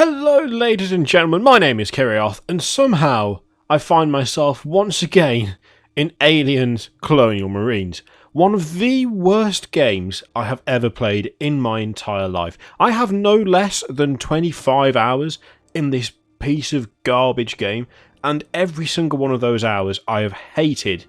Hello ladies and gentlemen, my name is Kirioth, and somehow I find myself once again in Aliens Colonial Marines. One of the worst games I have ever played in my entire life. I have no less than 25 hours in this piece of garbage game, and every single one of those hours I have hated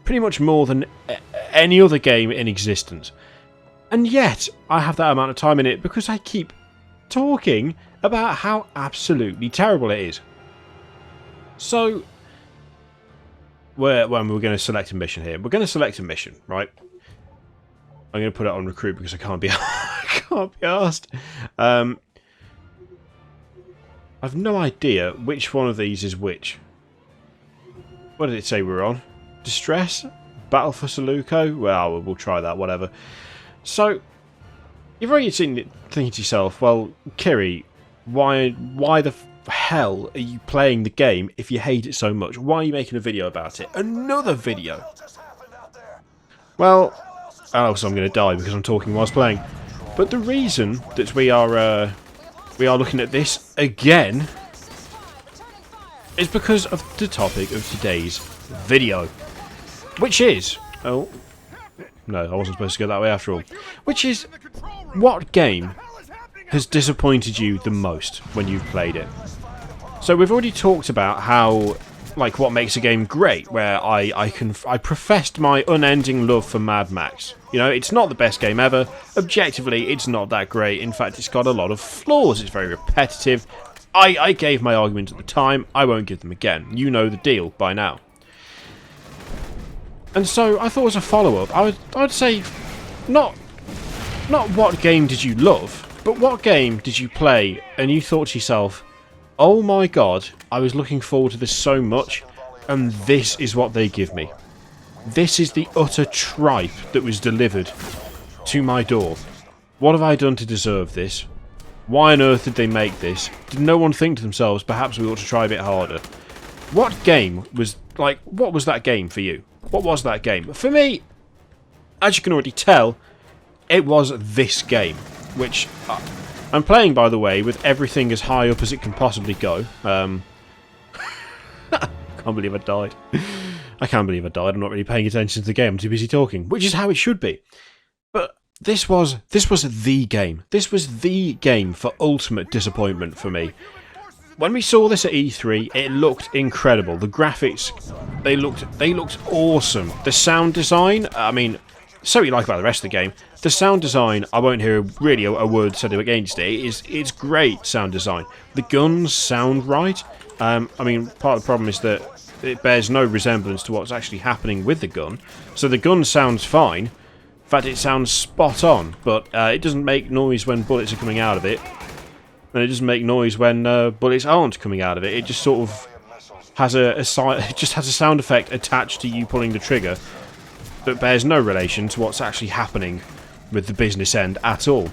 pretty much more than any other game in existence. And yet, I have that amount of time in it because I keep talking about how absolutely terrible it is. So, we're going to select a mission here. We're going to select a mission, right? I'm going to put it on recruit because I can't be asked. I've no idea which one of these is which. What did it say we're on? Distress? Battle for Saluko? Well, we'll try that, whatever. So, you've already seen it thinking to yourself, well, Kiri, why the hell are you playing the game if you hate it so much? Why are you making a video about it? Another video! Well, also I'm going to die because I'm talking whilst playing. But the reason that we are looking at this again is because of the topic of today's video, which is... Oh, no, I wasn't supposed to go that way after all. Which is, what game has disappointed you the most when you've played it? So we've already talked about how, like, what makes a game great, where I professed my unending love for Mad Max. You know, it's not the best game ever. Objectively, it's not that great. In fact, it's got a lot of flaws. It's very repetitive. I gave my argument at the time. I won't give them again. You know the deal by now. And so I thought as a follow-up, I'd say not what game did you love, but what game did you play and you thought to yourself, oh my god, I was looking forward to this so much, and this is what they give me. This is the utter tripe that was delivered to my door. What have I done to deserve this? Why on earth did they make this? Did no one think to themselves, perhaps we ought to try a bit harder? What game was, like, what was that game for you? What was that game? For me, as you can already tell, it was this game, which I'm playing, by the way, with everything as high up as it can possibly go. Can't believe I died. I can't believe I died. I'm not really paying attention to the game. I'm too busy talking, which is how it should be. But this was the game. This was the game for ultimate disappointment for me. When we saw this at E3, it looked incredible. The graphics, they looked awesome. The sound design, I mean, so what you like about the rest of the game. The sound design, I won't hear really a word said against it. It's great sound design. The guns sound right. I mean, part of the problem is that it bears no resemblance to what's actually happening with the gun. So the gun sounds fine. In fact, it sounds spot on, but it doesn't make noise when bullets are coming out of it. And it doesn't make noise when bullets aren't coming out of it. It just sort of has it just has a sound effect attached to you pulling the trigger that bears no relation to what's actually happening with the business end at all.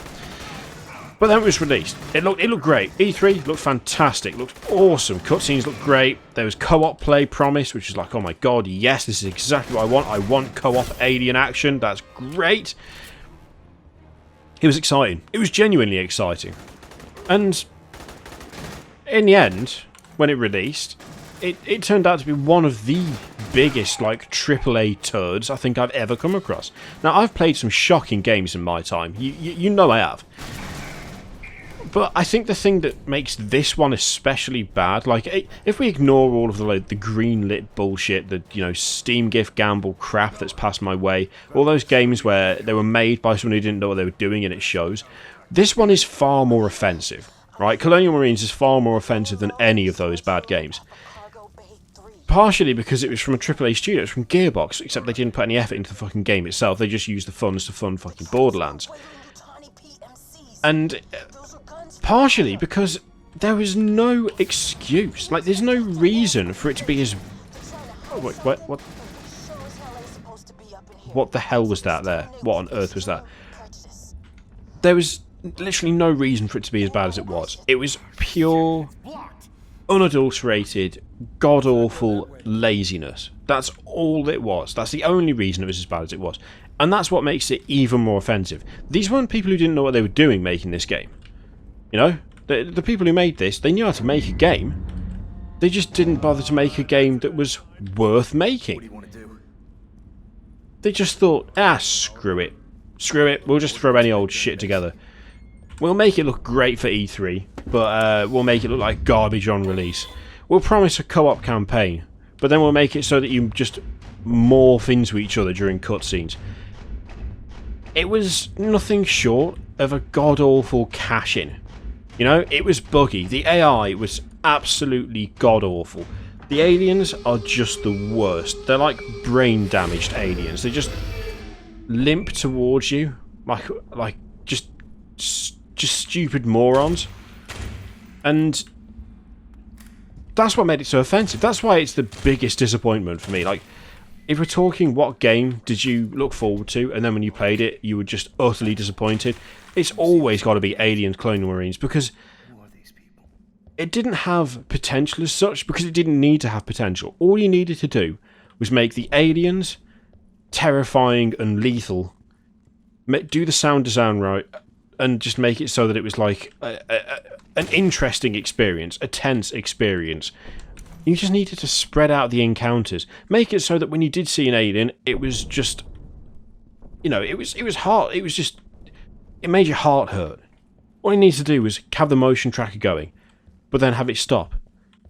But then it was released. It looked great. E3 looked fantastic. Looked awesome. Cutscenes looked great. There was co-op play promised, which is like, oh my god, yes, this is exactly what I want. I want co-op alien action. That's great. It was exciting. It was genuinely exciting. And in the end, when it released, it turned out to be one of the biggest, like, AAA turds I think I've ever come across. Now, I've played some shocking games in my time. You know I have. But I think the thing that makes this one especially bad, like, if we ignore all of the green-lit bullshit, the, you know, Steam gift gamble crap that's passed my way, all those games where they were made by someone who didn't know what they were doing and it shows, this one is far more offensive, right? Colonial Marines is far more offensive than any of those bad games. Partially because it was from a AAA studio, it's from Gearbox, except they didn't put any effort into the fucking game itself, they just used the funds to fund fucking Borderlands. And partially because there was no excuse, like there's no reason for it to be as... Oh, wait, what? What the hell was that there? What on earth was that? There was literally no reason for it to be as bad as it was. It was pure, unadulterated, god-awful laziness. That's all it was. That's the only reason it was as bad as it was. And that's what makes it even more offensive. These weren't people who didn't know what they were doing making this game. You know? The people who made this, they knew how to make a game. They just didn't bother to make a game that was worth making. What do you want to do? They just thought, screw it. Screw it, we'll just throw any old shit together. We'll make it look great for E3, but we'll make it look like garbage on release. We'll promise a co-op campaign, but then we'll make it so that you just morph into each other during cutscenes. It was nothing short of a god-awful cash-in. You know, it was buggy. The AI was absolutely god-awful. The aliens are just the worst. They're like brain-damaged aliens. They just limp towards you like just stupid morons. And that's what made it so offensive. That's why it's the biggest disappointment for me. Like, if we're talking what game did you look forward to, and then when you played it, you were just utterly disappointed, it's always got to be Aliens Colonial Marines, because it didn't have potential as such, because it didn't need to have potential. All you needed to do was make the aliens terrifying and lethal, do the sound design right, and just make it so that it was like an interesting experience, a tense experience. You just needed to spread out the encounters. Make it so that when you did see an alien, it was just, you know, it was hard. It was just, it made your heart hurt. All you need to do was have the motion tracker going, but then have it stop.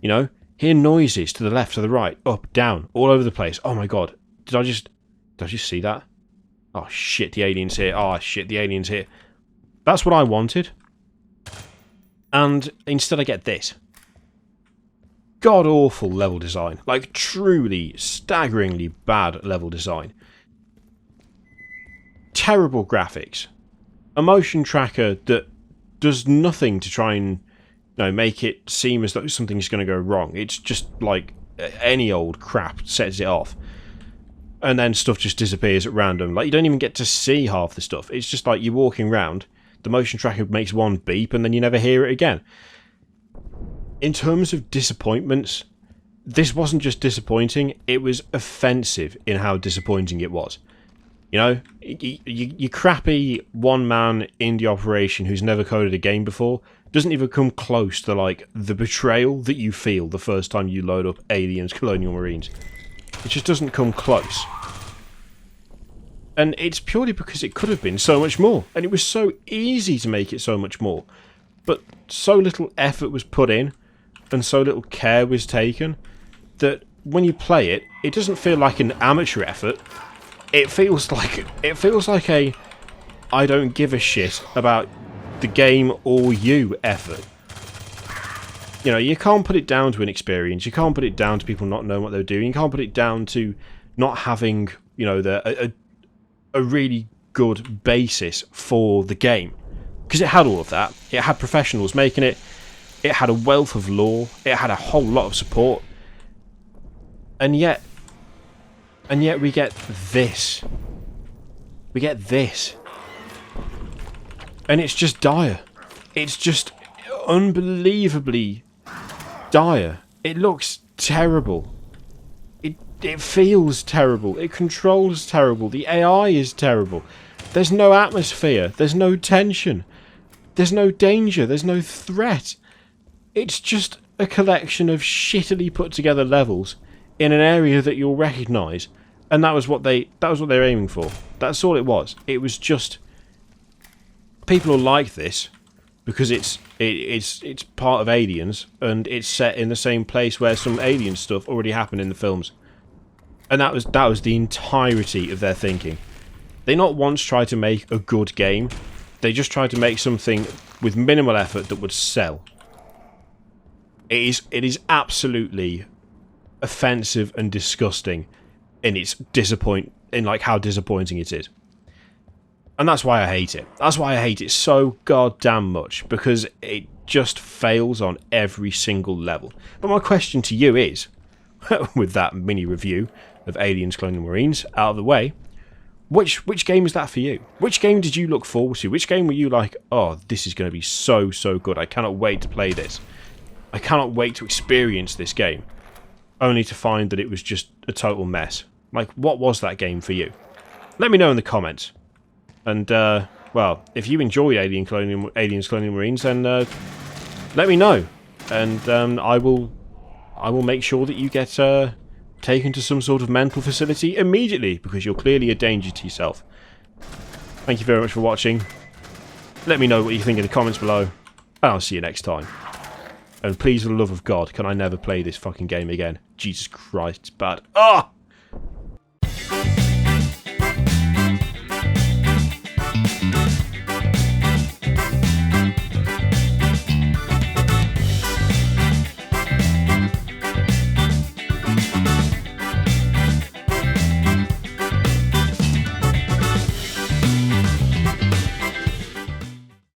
You know, hear noises to the left, to the right, up, down, all over the place. Oh my god, did I just see that? Oh shit, the alien's here. Oh shit, the alien's here. That's what I wanted. And instead I get this. God-awful level design. Like, truly, staggeringly bad level design. Terrible graphics. A motion tracker that does nothing to try and, you know, make it seem as though something's going to go wrong. It's just like any old crap sets it off. And then stuff just disappears at random. Like, you don't even get to see half the stuff. It's just like you're walking around, the motion tracker makes one beep, and then you never hear it again. In terms of disappointments, this wasn't just disappointing, it was offensive in how disappointing it was. You know, your crappy one-man indie operation who's never coded a game before doesn't even come close to, like, the betrayal that you feel the first time you load up Aliens Colonial Marines. It just doesn't come close. And it's purely because it could have been so much more. And it was so easy to make it so much more. But so little effort was put in, and so little care was taken, that when you play it, it doesn't feel like an amateur effort. It feels like a I don't give a shit about the game or you effort. You know, you can't put it down to inexperience. You can't put it down to people not knowing what they're doing. You can't put it down to not having, you know, a really good basis for the game. Because it had all of that. It had professionals making it. It had a wealth of lore. It had a whole lot of support. And yet we get this. We get this. And it's just dire. It's just unbelievably dire. It looks terrible. It feels terrible. It controls terrible. The AI is terrible. There's no atmosphere. There's no tension. There's no danger. There's no threat. It's just a collection of shittily put together levels in an area that you'll recognise, and that was what they were aiming for. That's all it was. It was just people will like this because it's part of Aliens, and it's set in the same place where some alien stuff already happened in the films. And that was the entirety of their thinking. They not once tried to make a good game. They just tried to make something with minimal effort that would sell. It is absolutely offensive and disgusting in its how disappointing it is. And that's why I hate it. That's why I hate it so goddamn much, because it just fails on every single level. But my question to you is, with that mini review of Aliens Colonial Marines out of the way, which game is that for you? Which game did you look forward to? Which game were you like, oh, this is going to be so good, I cannot wait to play this. I cannot wait to experience this game. Only to find that it was just a total mess. Like, what was that game for you? Let me know in the comments. And, well, if you enjoyed Aliens Colonial Marines, then let me know, and I will make sure that you get taken to some sort of mental facility immediately, because you're clearly a danger to yourself. Thank you very much for watching. Let me know what you think in the comments below, and I'll see you next time. And please, for the love of God, can I never play this fucking game again? Jesus Christ, it's bad. Ah!